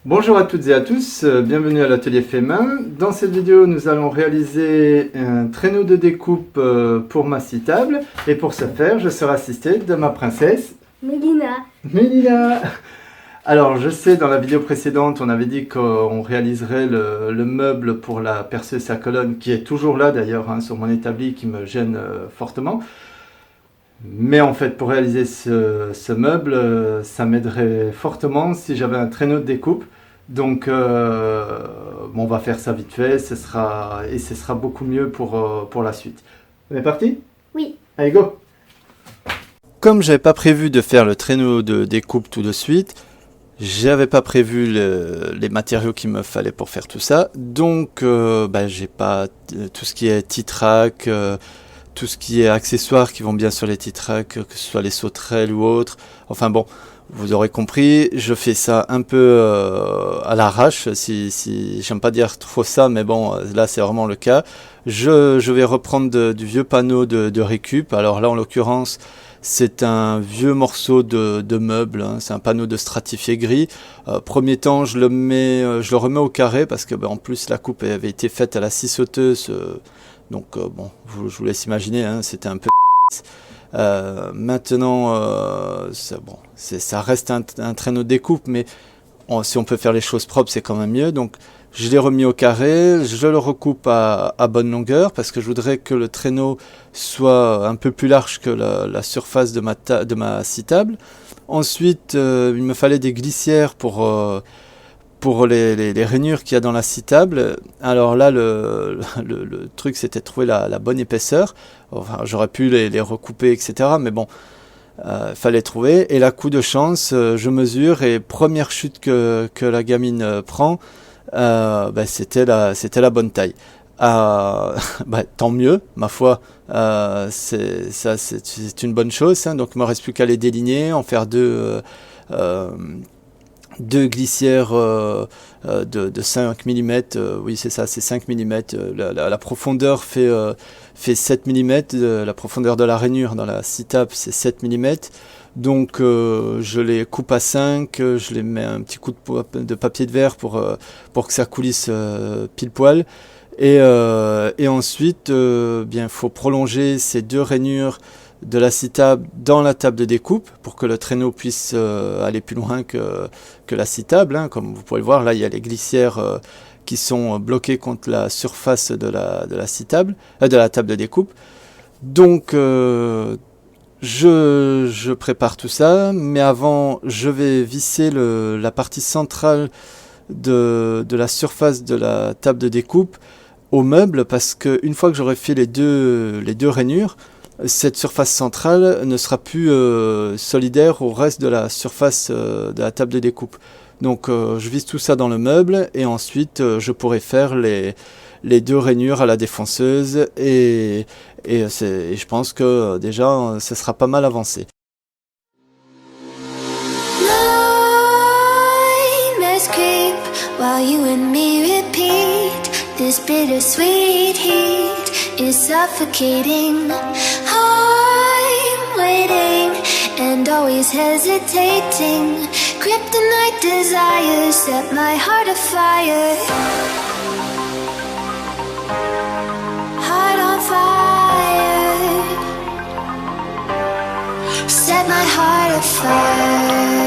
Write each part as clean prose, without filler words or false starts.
Bonjour à toutes et à tous, bienvenue à l'atelier fait main. Dans cette vidéo, nous allons réaliser un traîneau de découpe pour ma scie table. Et pour ce faire, je serai assisté de ma princesse Mélina. Alors, je sais, dans la vidéo précédente, on avait dit qu'on réaliserait le meuble pour la perceuse à colonne, qui est toujours là d'ailleurs, sur mon établi, qui me gêne fortement. Mais en fait, pour réaliser ce meuble, ça m'aiderait fortement si j'avais un traîneau de découpe. Donc, on va faire ça vite fait, ce sera beaucoup mieux pour la suite. On est parti? Oui. Allez, go! Comme j'avais pas prévu de faire le traîneau de découpe tout de suite, j'avais pas prévu les matériaux qu'il me fallait pour faire tout ça. Donc, j'ai pas tout ce qui est titrac, tout ce qui est accessoires qui vont bien sur les titracs, que ce soit les sauterelles ou autres. Enfin bon, vous aurez compris, je fais ça un peu à l'arrache, si j'aime pas dire trop ça, mais bon, là c'est vraiment le cas. Je vais reprendre du vieux panneau de récup. Alors là, en l'occurrence, c'est un vieux morceau de meuble, c'est un panneau de stratifié gris. Premier temps, je le remets au carré parce que en plus la coupe avait été faite à la scie sauteuse. Donc je vous laisse imaginer, c'était un peu maintenant ça reste un traîneau de découpe, mais si on peut faire les choses propres, c'est quand même mieux. Donc je l'ai remis au carré, je le recoupe à bonne longueur parce que je voudrais que le traîneau soit un peu plus large que la surface de ma scie table. Ensuite, il me fallait des glissières pour les rainures qu'il y a dans la scie table. Alors là, le truc, c'était de trouver la bonne épaisseur. Enfin, j'aurais pu les recouper, etc. Mais bon, fallait trouver. Et là, coup de chance, je mesure et première chute que la gamine prend, c'était la bonne taille. Tant mieux, ma foi. C'est une bonne chose. Donc, il ne me reste plus qu'à les déligner, en faire deux glissières de 5 mm, oui c'est ça, c'est 5 mm, la profondeur fait 7 mm, la profondeur de la rainure dans la scie table c'est 7 mm, donc je les coupe à 5, je les mets un petit coup de papier de verre pour que ça coulisse pile poil, et ensuite il faut prolonger ces deux rainures de la scie table dans la table de découpe pour que le traîneau puisse aller plus loin que la scie table. Comme vous pouvez le voir, là il y a les glissières qui sont bloquées contre la surface de la scie table, de la table de découpe. Donc je prépare tout ça, mais avant je vais visser la partie centrale de la surface de la table de découpe au meuble, parce qu'une fois que j'aurai fait les deux rainures, cette surface centrale ne sera plus solidaire au reste de la surface de la table de découpe. Donc je visse tout ça dans le meuble et ensuite je pourrai faire les deux rainures à la défonceuse et je pense que déjà ça sera pas mal avancé. This bittersweet heat is suffocating. I'm waiting and always hesitating. Kryptonite desires set my heart afire. Heart on fire. Set my heart afire.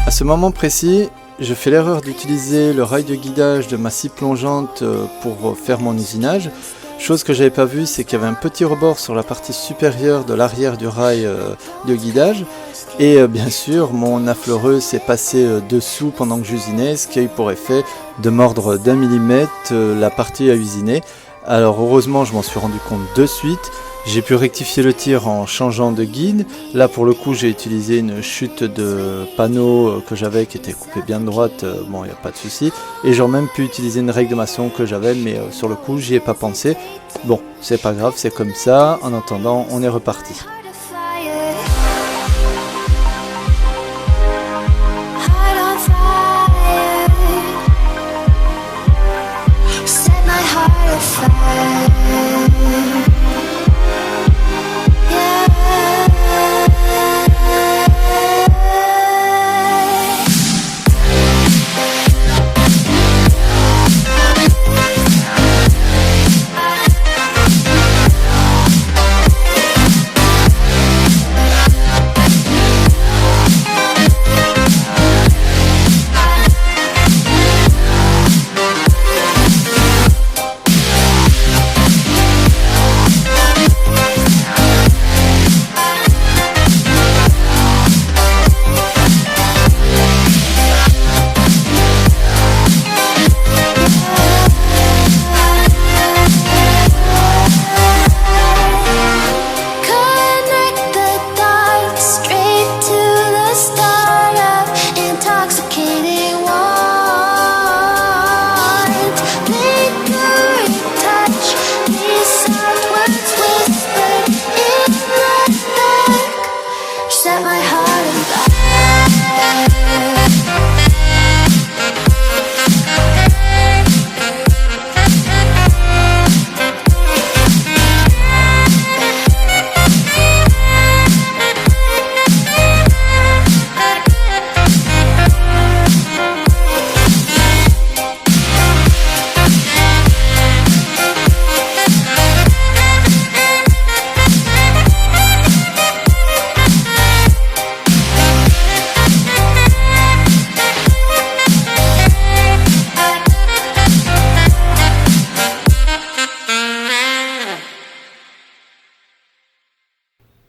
À ce moment précis, je fais l'erreur d'utiliser le rail de guidage de ma scie plongeante pour faire mon usinage. Chose que j'avais pas vue, c'est qu'il y avait un petit rebord sur la partie supérieure de l'arrière du rail de guidage. Et bien sûr, mon affleureuse s'est passé dessous pendant que j'usinais, ce qui a eu pour effet de mordre d'1 millimètre la partie à usiner. Alors heureusement, je m'en suis rendu compte de suite. J'ai pu rectifier le tir en changeant de guide. Là pour le coup j'ai utilisé une chute de panneau que j'avais qui était coupée bien droite, bon il n'y a pas de souci. Et j'ai même pu utiliser une règle de maçon que j'avais, mais sur le coup j'y ai pas pensé. Bon c'est pas grave, c'est comme ça. En attendant on est reparti.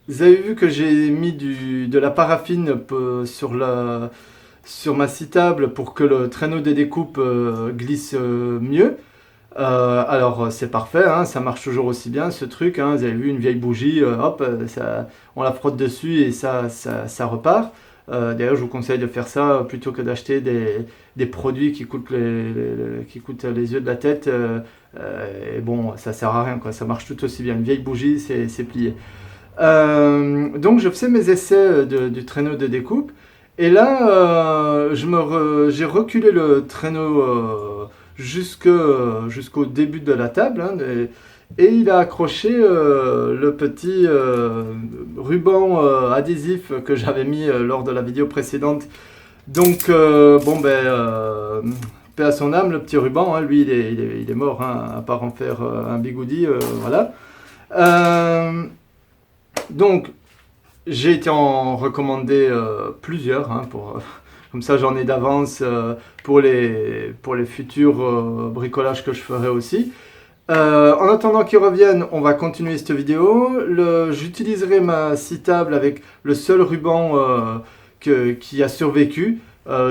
Vous avez vu que j'ai mis de la paraffine sur ma scie table pour que le traîneau de découpe glisse mieux. Alors c'est parfait, hein, ça marche toujours aussi bien ce truc, hein, vous avez vu une vieille bougie, hop, on la frotte dessus et ça repart. D'ailleurs je vous conseille de faire ça plutôt que d'acheter des produits qui coûtent les yeux de la tête. Et bon, ça sert à rien, quoi, ça marche tout aussi bien. Une vieille bougie, c'est plié. Donc je faisais mes essais du traîneau de découpe et là j'ai reculé le traîneau jusqu'au début de la table, hein, et il a accroché le petit ruban adhésif que j'avais mis lors de la vidéo précédente. Donc bon ben paix à son âme, le petit ruban, hein, lui il est mort, hein, à part en faire un bigoudi, voilà. Donc, j'ai été en recommander plusieurs, hein, comme ça j'en ai d'avance pour les futurs bricolages que je ferai aussi. En attendant qu'ils reviennent, on va continuer cette vidéo. J'utiliserai ma scie table avec le seul ruban qui a survécu.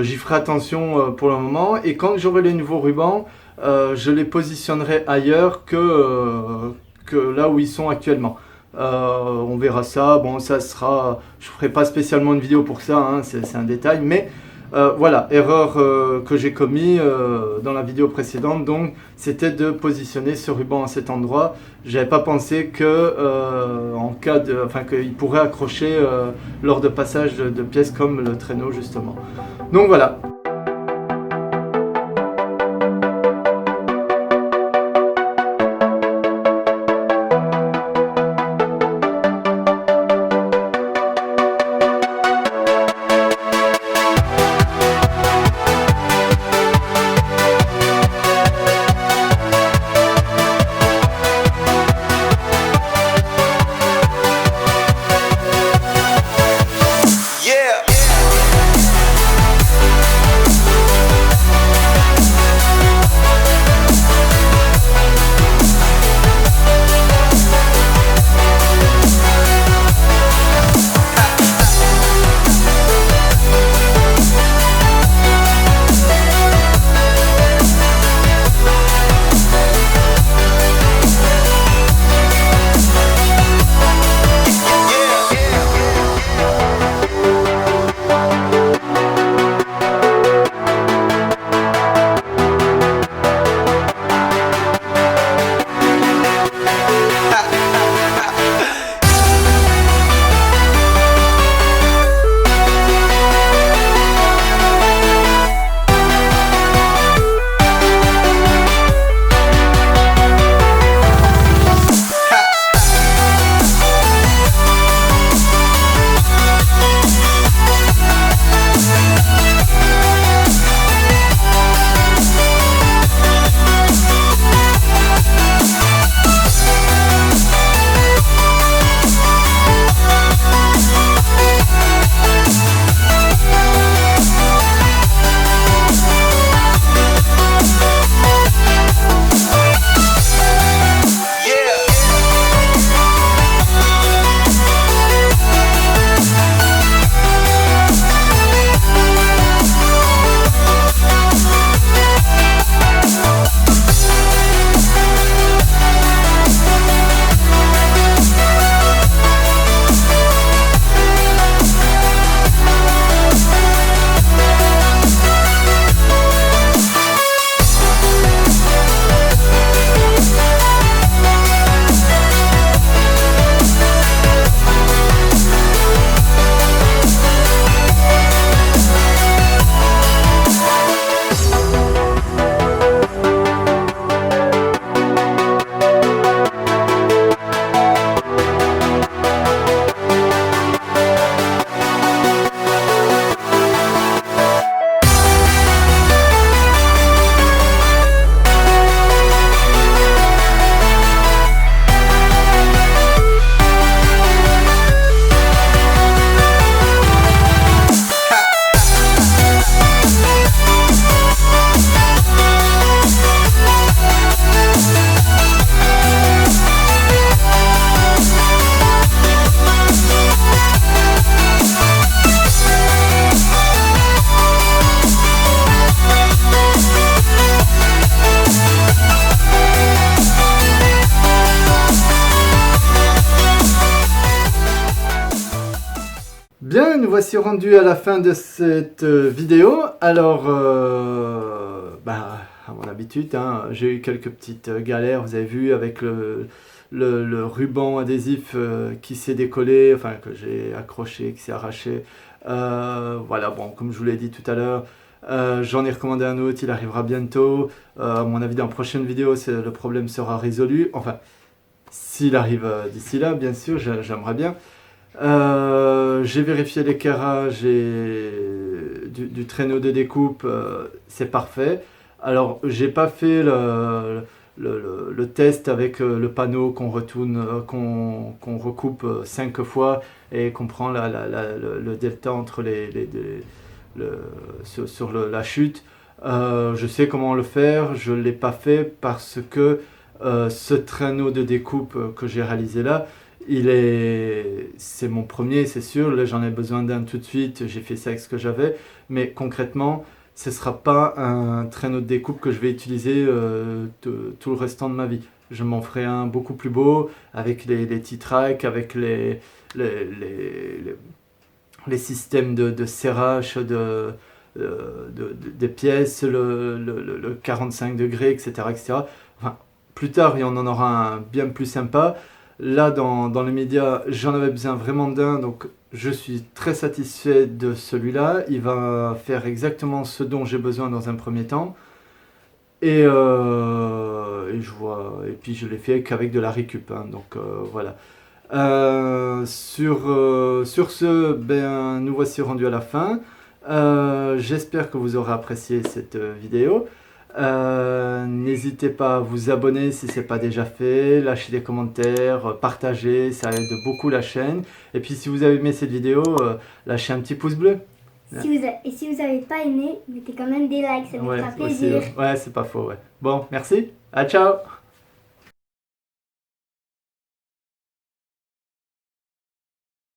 J'y ferai attention pour le moment. Et quand j'aurai les nouveaux rubans, je les positionnerai ailleurs que là où ils sont actuellement. On verra ça, bon ça sera, je ferai pas spécialement une vidéo pour ça, hein, c'est un détail, mais voilà, erreur que j'ai commis dans la vidéo précédente, donc c'était de positionner ce ruban à cet endroit. J'avais pas pensé que qu'il pourrait accrocher lors de passage de pièces comme le traîneau justement. Donc voilà. Yeah. nous voici rendus à la fin de cette vidéo. Alors, à mon habitude, hein, j'ai eu quelques petites galères, vous avez vu, avec le ruban adhésif qui s'est décollé, enfin que j'ai accroché, qui s'est arraché. Voilà, bon, comme je vous l'ai dit tout à l'heure, j'en ai recommandé un autre, il arrivera bientôt. À mon avis, dans la prochaine vidéo, le problème sera résolu. Enfin, s'il arrive d'ici là, bien sûr, j'aimerais bien. J'ai vérifié l'éclairage du traîneau de découpe, c'est parfait. Alors, j'ai pas fait le test avec le panneau qu'on retourne, qu'on recoupe 5 fois et qu'on prend le delta entre sur la chute. Je sais comment le faire, je ne l'ai pas fait parce que ce traîneau de découpe que j'ai réalisé là, c'est mon premier, c'est sûr. Là, j'en ai besoin d'un tout de suite. J'ai fait ça avec ce que j'avais, mais concrètement, ce ne sera pas un traîneau de découpe que je vais utiliser tout le restant de ma vie. Je m'en ferai un beaucoup plus beau, avec les T-Track, avec les systèmes de serrage des pièces, le 45 degrés, etc., etc. Enfin, plus tard, il y en aura un bien plus sympa. Là, dans les médias, j'en avais besoin vraiment d'un, donc je suis très satisfait de celui-là. Il va faire exactement ce dont j'ai besoin dans un premier temps. Et puis je l'ai fait qu'avec de la récup, hein, donc voilà. Sur ce, nous voici rendus à la fin. J'espère que vous aurez apprécié cette vidéo. N'hésitez pas à vous abonner si ce n'est pas déjà fait, lâcher des commentaires, partager, ça aide beaucoup la chaîne. Et puis si vous avez aimé cette vidéo, lâchez un petit pouce bleu. Et si vous n'avez pas aimé, mettez quand même des likes, ça nous fera plaisir. Ouais, c'est pas faux. Ouais. Bon, merci. À ciao.